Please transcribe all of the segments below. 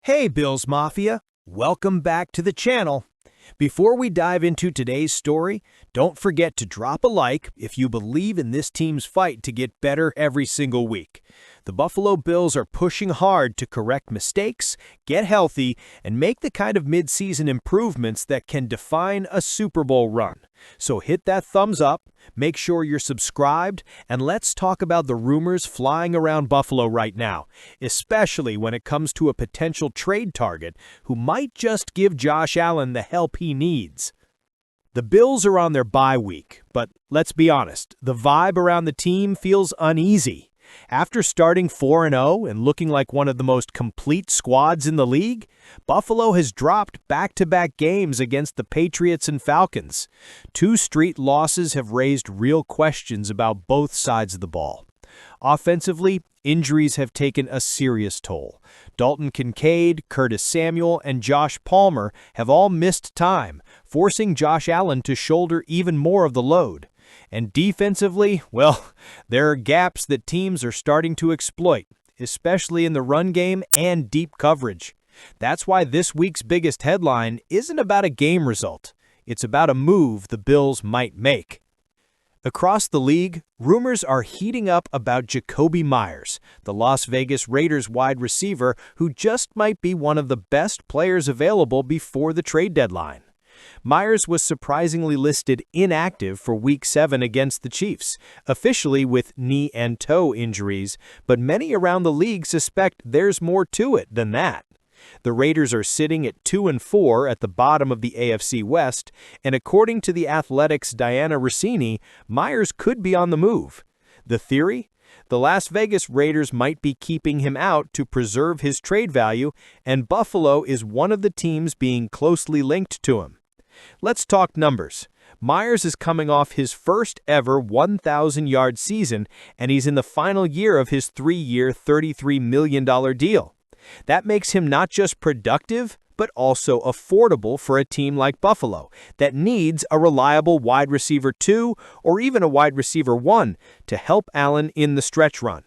Hey Bills Mafia, welcome back to the channel. Before we dive into today's story, don't forget to drop a like if you believe in this team's fight to get better every single week. The Buffalo Bills are pushing hard to correct mistakes, get healthy, and make the kind of mid-season improvements that can define a Super Bowl run. So hit that thumbs up, make sure you're subscribed, and let's talk about the rumors flying around Buffalo right now, especially when it comes to a potential trade target who might just give Josh Allen the help he needs. The Bills are on their bye week, but let's be honest, the vibe around the team feels uneasy. After starting 4-0 and looking like one of the most complete squads in the league, Buffalo has dropped back-to-back games against the Patriots and Falcons. Two straight losses have raised real questions about both sides of the ball. Offensively, injuries have taken a serious toll. Dalton Kincaid, Curtis Samuel, and Josh Palmer have all missed time, forcing Josh Allen to shoulder even more of the load. And defensively, well, there are gaps that teams are starting to exploit, especially in the run game and deep coverage. That's why this week's biggest headline isn't about a game result. It's about a move the Bills might make. Across the league, rumors are heating up about Jakobi Meyers, the Las Vegas Raiders wide receiver who just might be one of the best players available before the trade deadline. Meyers was surprisingly listed inactive for Week 7 against the Chiefs, officially with knee and toe injuries, but many around the league suspect there's more to it than that. The Raiders are sitting at 2-4 at the bottom of the AFC West, and according to The Athletic's Diana Rossini, Meyers could be on the move. The theory? The Las Vegas Raiders might be keeping him out to preserve his trade value, and Buffalo is one of the teams being closely linked to him. Let's talk numbers. Meyers is coming off his first ever 1,000-yard season, and he's in the final year of his 3-year, $33 million deal. That makes him not just productive, but also affordable for a team like Buffalo that needs a reliable wide receiver 2 or even a wide receiver 1 to help Allen in the stretch run.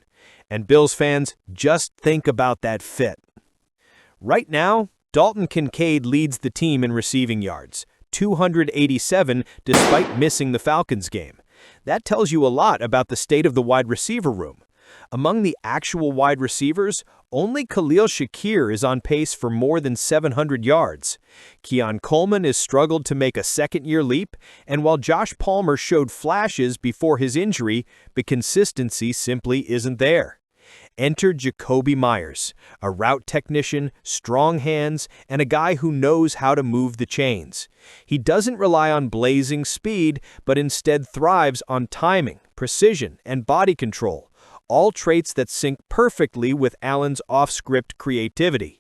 And Bills fans, just think about that fit. Right now, Dalton Kincaid leads the team in receiving yards, 287 despite missing the Falcons game. That tells you a lot about the state of the wide receiver room. Among the actual wide receivers, only Khalil Shakir is on pace for more than 700 yards. Keon Coleman has struggled to make a second-year leap, and while Josh Palmer showed flashes before his injury, the consistency simply isn't there. Enter Jakobi Meyers, a route technician, strong hands, and a guy who knows how to move the chains. He doesn't rely on blazing speed, but instead thrives on timing, precision, and body control, all traits that sync perfectly with Allen's off-script creativity.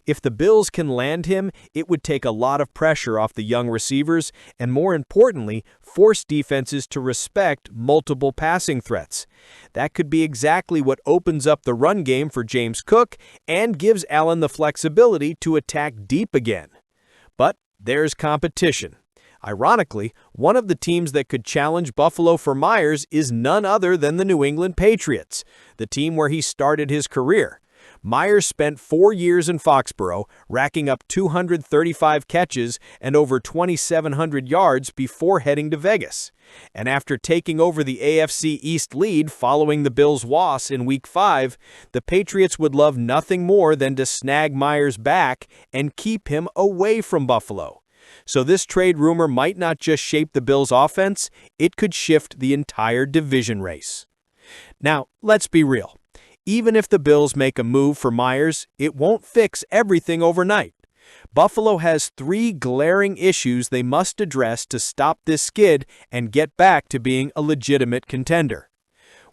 If the Bills can land him, it would take a lot of pressure off the young receivers and, more importantly, force defenses to respect multiple passing threats. That could be exactly what opens up the run game for James Cook and gives Allen the flexibility to attack deep again. But there's competition. Ironically, one of the teams that could challenge Buffalo for Meyers is none other than the New England Patriots, the team where he started his career. Meyers spent 4 years in Foxborough, racking up 235 catches and over 2,700 yards before heading to Vegas. And after taking over the AFC East lead following the Bills' loss in Week 5, the Patriots would love nothing more than to snag Meyers back and keep him away from Buffalo. So this trade rumor might not just shape the Bills' offense, it could shift the entire division race. Now, let's be real. Even if the Bills make a move for Meyers, it won't fix everything overnight. Buffalo has 3 glaring issues they must address to stop this skid and get back to being a legitimate contender.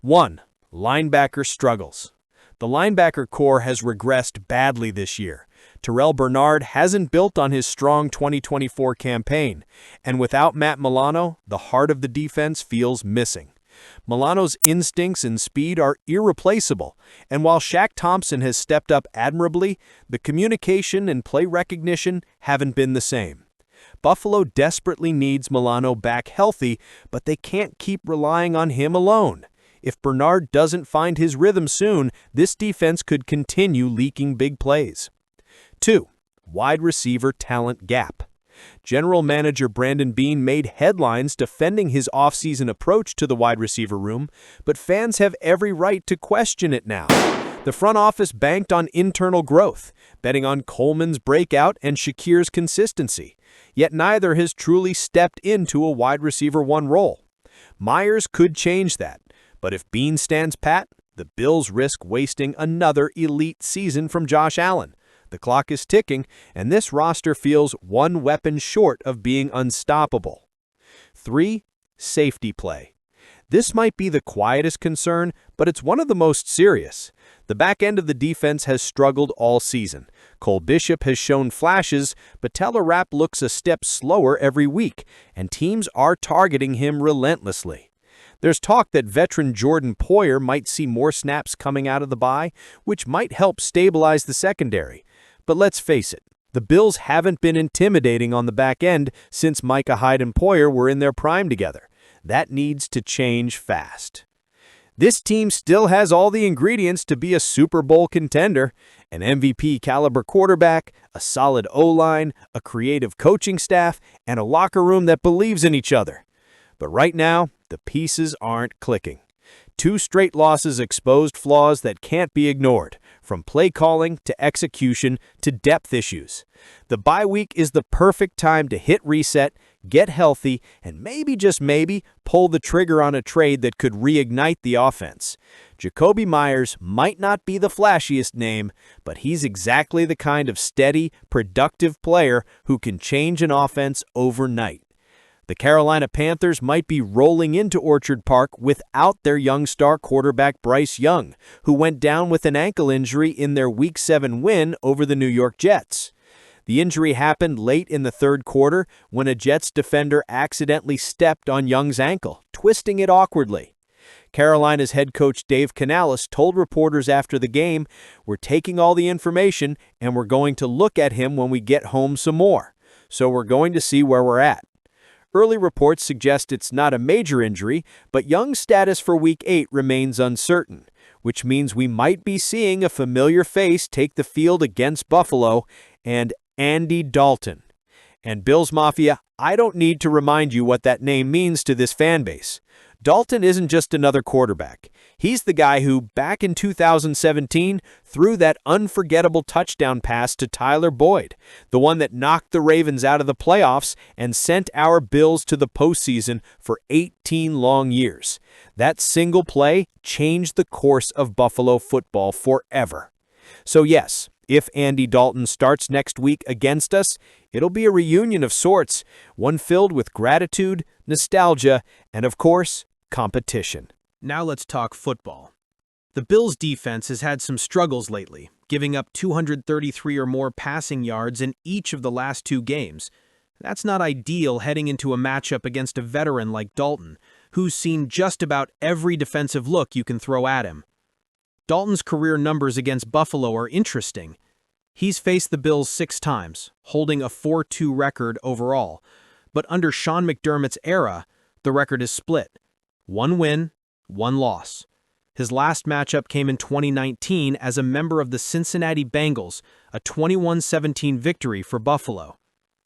1. Linebacker struggles. The linebacker core has regressed badly this year. Terrell Bernard hasn't built on his strong 2024 campaign, and without Matt Milano, the heart of the defense feels missing. Milano's instincts and speed are irreplaceable, and while Shaq Thompson has stepped up admirably, the communication and play recognition haven't been the same. Buffalo desperately needs Milano back healthy, but they can't keep relying on him alone. If Bernard doesn't find his rhythm soon, this defense could continue leaking big plays. 2. Wide receiver talent gap. General manager Brandon Beane made headlines defending his offseason approach to the wide receiver room, but fans have every right to question it now. The front office banked on internal growth, betting on Coleman's breakout and Shakir's consistency, yet neither has truly stepped into a wide receiver one role. Meyers could change that, but if Beane stands pat, the Bills risk wasting another elite season from Josh Allen. The clock is ticking, and this roster feels one weapon short of being unstoppable. 3. Safety play. This might be the quietest concern, but it's one of the most serious. The back end of the defense has struggled all season. Cole Bishop has shown flashes, but Taylor Rapp looks a step slower every week, and teams are targeting him relentlessly. There's talk that veteran Jordan Poyer might see more snaps coming out of the bye, which might help stabilize the secondary. But let's face it, the Bills haven't been intimidating on the back end since Micah Hyde and Poyer were in their prime together. That needs to change fast. This team still has all the ingredients to be a Super Bowl contender: an MVP-caliber quarterback, a solid O-line, a creative coaching staff, and a locker room that believes in each other. But right now, the pieces aren't clicking. 2 straight losses exposed flaws that can't be ignored, from play calling to execution to depth issues. The bye week is the perfect time to hit reset, get healthy, and maybe, just maybe, pull the trigger on a trade that could reignite the offense. Jakobi Meyers might not be the flashiest name, but he's exactly the kind of steady, productive player who can change an offense overnight. The Carolina Panthers might be rolling into Orchard Park without their young star quarterback Bryce Young, who went down with an ankle injury in their Week 7 win over the New York Jets. The injury happened late in the third quarter when a Jets defender accidentally stepped on Young's ankle, twisting it awkwardly. Carolina's head coach Dave Canales told reporters after the game, "We're taking all the information and we're going to look at him when we get home some more. So we're going to see where we're at." Early reports suggest it's not a major injury, but Young's status for Week 8 remains uncertain, which means we might be seeing a familiar face take the field against Buffalo, and Andy Dalton. And Bills Mafia, I don't need to remind you what that name means to this fan base. Dalton isn't just another quarterback. He's the guy who, back in 2017, threw that unforgettable touchdown pass to Tyler Boyd, the one that knocked the Ravens out of the playoffs and sent our Bills to the postseason for 18 long years. That single play changed the course of Buffalo football forever. So yes, if Andy Dalton starts next week against us, it'll be a reunion of sorts, one filled with gratitude, nostalgia, and of course, competition. Now let's talk football. The Bills' defense has had some struggles lately, giving up 233 or more passing yards in each of the last 2 games. That's not ideal heading into a matchup against a veteran like Dalton, who's seen just about every defensive look you can throw at him. Dalton's career numbers against Buffalo are interesting. He's faced the Bills 6 times, holding a 4-2 record overall. But under Sean McDermott's era, the record is split. 1 win, 1 loss. His last matchup came in 2019 as a member of the Cincinnati Bengals, a 21-17 victory for Buffalo.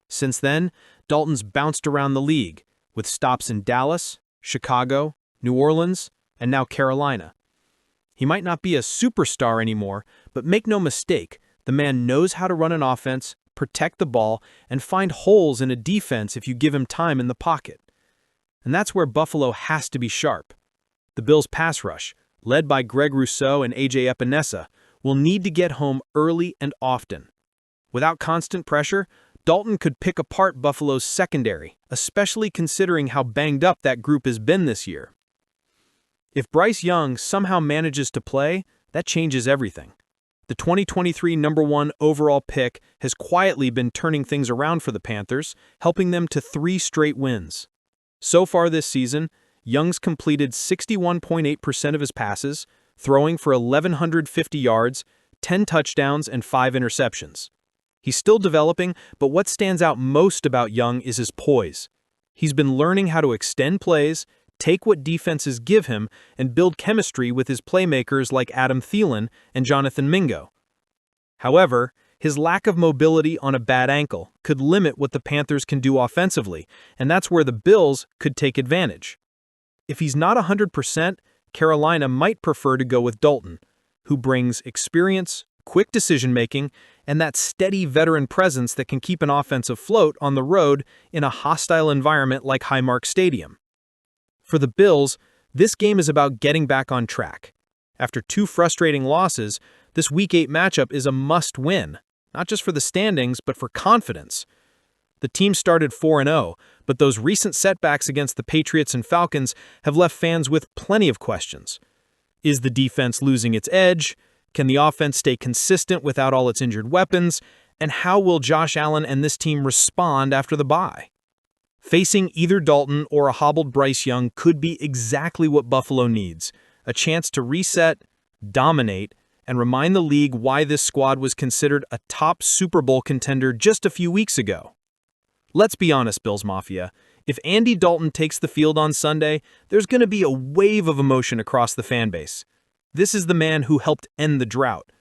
Since then, Dalton's bounced around the league, with stops in Dallas, Chicago, New Orleans, and now Carolina. He might not be a superstar anymore, but make no mistake, the man knows how to run an offense, protect the ball, and find holes in a defense if you give him time in the pocket. And that's where Buffalo has to be sharp. The Bills' pass rush, led by Greg Rousseau and A.J. Epinesa, will need to get home early and often. Without constant pressure, Dalton could pick apart Buffalo's secondary, especially considering how banged up that group has been this year. If Bryce Young somehow manages to play, that changes everything. The 2023 #1 overall pick has quietly been turning things around for the Panthers, helping them to 3 straight wins. So far this season, Young's completed 61.8% of his passes, throwing for 1,150 yards, 10 touchdowns, and 5 interceptions. He's still developing, but what stands out most about Young is his poise. He's been learning how to extend plays, take what defenses give him, and build chemistry with his playmakers like Adam Thielen and Jonathan Mingo. However, His lack of mobility on a bad ankle could limit what the Panthers can do offensively, and that's where the Bills could take advantage. If he's not 100%, Carolina might prefer to go with Dalton, who brings experience, quick decision-making, and that steady veteran presence that can keep an offense afloat on the road in a hostile environment like Highmark Stadium. For the Bills, this game is about getting back on track. After 2 frustrating losses, this Week 8 matchup is a must-win, not just for the standings, but for confidence. The team started 4-0, but those recent setbacks against the Patriots and Falcons have left fans with plenty of questions. Is the defense losing its edge? Can the offense stay consistent without all its injured weapons? And how will Josh Allen and this team respond after the bye? Facing either Dalton or a hobbled Bryce Young could be exactly what Buffalo needs, a chance to reset, dominate, and remind the league why this squad was considered a top Super Bowl contender just a few weeks ago. Let's be honest, Bills Mafia. If Andy Dalton takes the field on Sunday, there's going to be a wave of emotion across the fan base. This is the man who helped end the drought.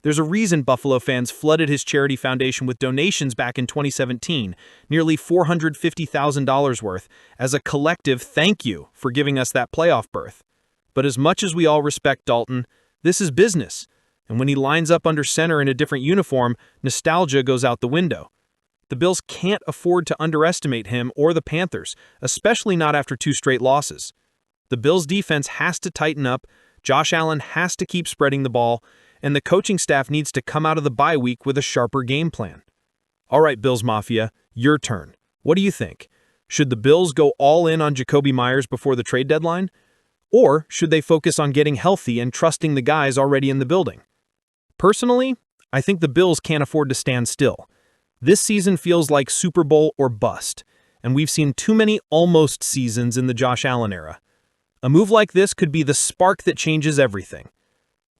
There's a reason Buffalo fans flooded his charity foundation with donations back in 2017, nearly $450,000 worth, as a collective thank you for giving us that playoff berth. But as much as we all respect Dalton, this is business, and when he lines up under center in a different uniform, nostalgia goes out the window. The Bills can't afford to underestimate him or the Panthers, especially not after 2 straight losses. The Bills' defense has to tighten up, Josh Allen has to keep spreading the ball, and the coaching staff needs to come out of the bye week with a sharper game plan. All right, Bills Mafia, your turn. What do you think? Should the Bills go all in on Jakobi Meyers before the trade deadline? Or should they focus on getting healthy and trusting the guys already in the building? Personally, I think the Bills can't afford to stand still. This season feels like Super Bowl or bust, and we've seen too many almost seasons in the Josh Allen era. A move like this could be the spark that changes everything.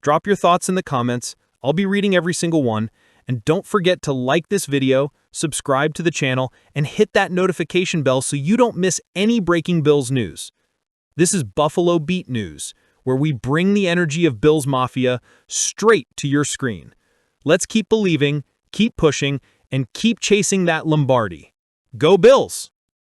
Drop your thoughts in the comments. I'll be reading every single one. And don't forget to like this video, subscribe to the channel, and hit that notification bell so you don't miss any breaking Bills news. This is Buffalo Beat News, where we bring the energy of Bills Mafia straight to your screen. Let's keep believing, keep pushing, and keep chasing that Lombardi. Go Bills!